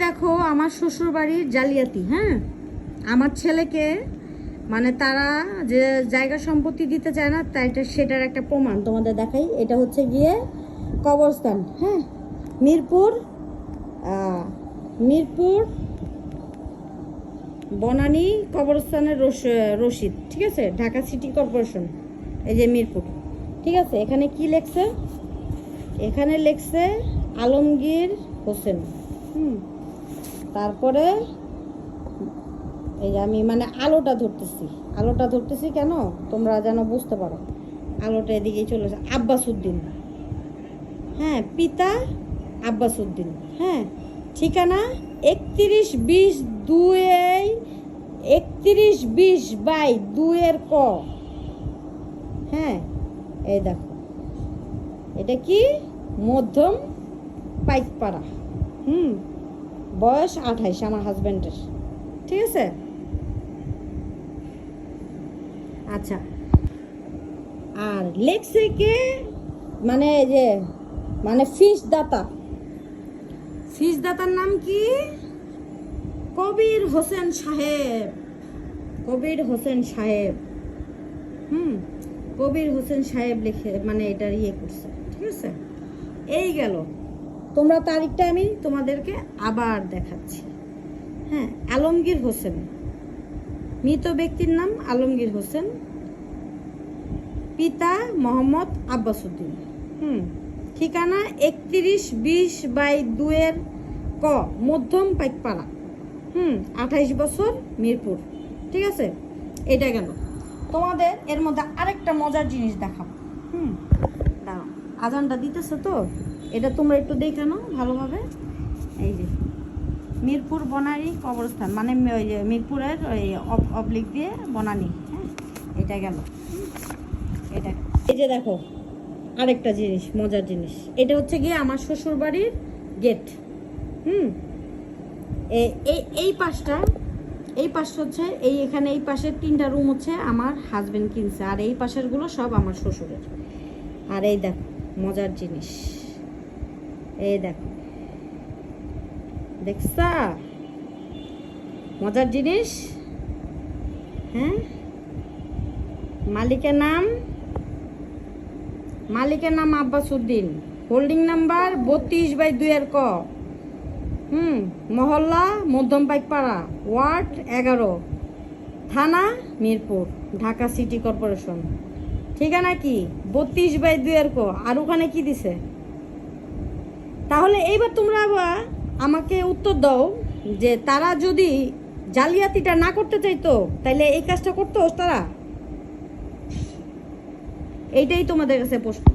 দেখো আমার শ্বশুর বাড়ির জালিয়াতি। হ্যাঁ, আমার ছেলেকে মানে তারা যে জায়গা সম্পত্তি দিতে চায় না, তাই সেটার একটা প্রমাণ তোমাদের দেখাই। এটা হচ্ছে গিয়ে কবরস্থান। হ্যাঁ, মিরপুর মিরপুর বনানী কবরস্থানের রশিদ, ঠিক আছে, ঢাকা সিটি কর্পোরেশন। এই যে মিরপুর, ঠিক আছে। এখানে কি লেখছে? এখানে লেখছে আলমগীর হোসেন। তারপরে এই যে আমি মানে আলোটা ধরতেছি কেন তোমরা যেন বুঝতে পারো। আলোটা এদিকেই চলে আসে। আব্বাস উদ্দিন, হ্যাঁ, পিতা আব্বাস উদ্দিন। হ্যাঁ, ঠিকানা 3120 ক। হ্যাঁ, এই দেখো, এটা কি মধ্যম পাইকপাড়া। বয়স 28 আমার হাজব্যান্ডের, ঠিক আছে। আচ্ছা, আর লেখছে কে মানে যে মানে ফিস দাতার নাম কি? কবির হোসেন সাহেব। কবির হোসেন সাহেব লিখে মানে এটা করছে, ঠিক আছে। এই গেল, তোমরা তারিখটা আমি তোমাদেরকে আবার দেখাচ্ছি। হ্যাঁ, আলমগীর হোসেন, মৃত ব্যক্তির নাম আলমগীর হোসেন, পিতা মোহাম্মদ আব্বাস উদ্দিন। ঠিকানা 3120/2 ক, মধ্যম পাইকপাড়া। 28 বছর, মিরপুর, ঠিক আছে। এটা গেল। তোমাদের এর মধ্যে আরেকটা মজার জিনিস দেখাবো। দাঁড়াও, আজানটা দিতেছে তো, এটা তোমরা একটু দেখে নাও ভালোভাবে। এই যে মিরপুর বনানী কবরস্থান, মানে ওই যে মিরপুরের ওই অবলিক দিয়ে বনানী। হ্যাঁ, এটা গেল। এটা এই যে দেখো আরেকটা জিনিস, মজার জিনিস। এটা হচ্ছে গিয়ে আমার শ্বশুর বাড়ির গেট। এই পাশটা হচ্ছে এখানে এই পাশের 3টা রুম হচ্ছে আমার হাজবেন্ড কিনছে, আর এই পাশের গুলো সব আমার শ্বশুরের। আর এই দেখো মজার জিনিস, এই দেখো, দেখছা মজার জিনিস? হ্যাঁ, মালিকের নাম আব্বাস উদ্দিন, হোল্ডিং নাম্বার 32/2 ক। মহল্লা মধ্যম পাইকপাড়া, ওয়ার্ড 11, থানা মিরপুর, ঢাকা সিটি কর্পোরেশন। ঠিকানা কি 32/2 ক। আর ওখানে কি দিছে? তাহলে এইবার তোমরা আবার আমাকে উত্তর দাও যে তারা যদি জালিয়াতিটা না করতে চাইতো তাহলে এই কাজটা করতো তারা? এইটাই তোমাদের কাছে প্রশ্ন।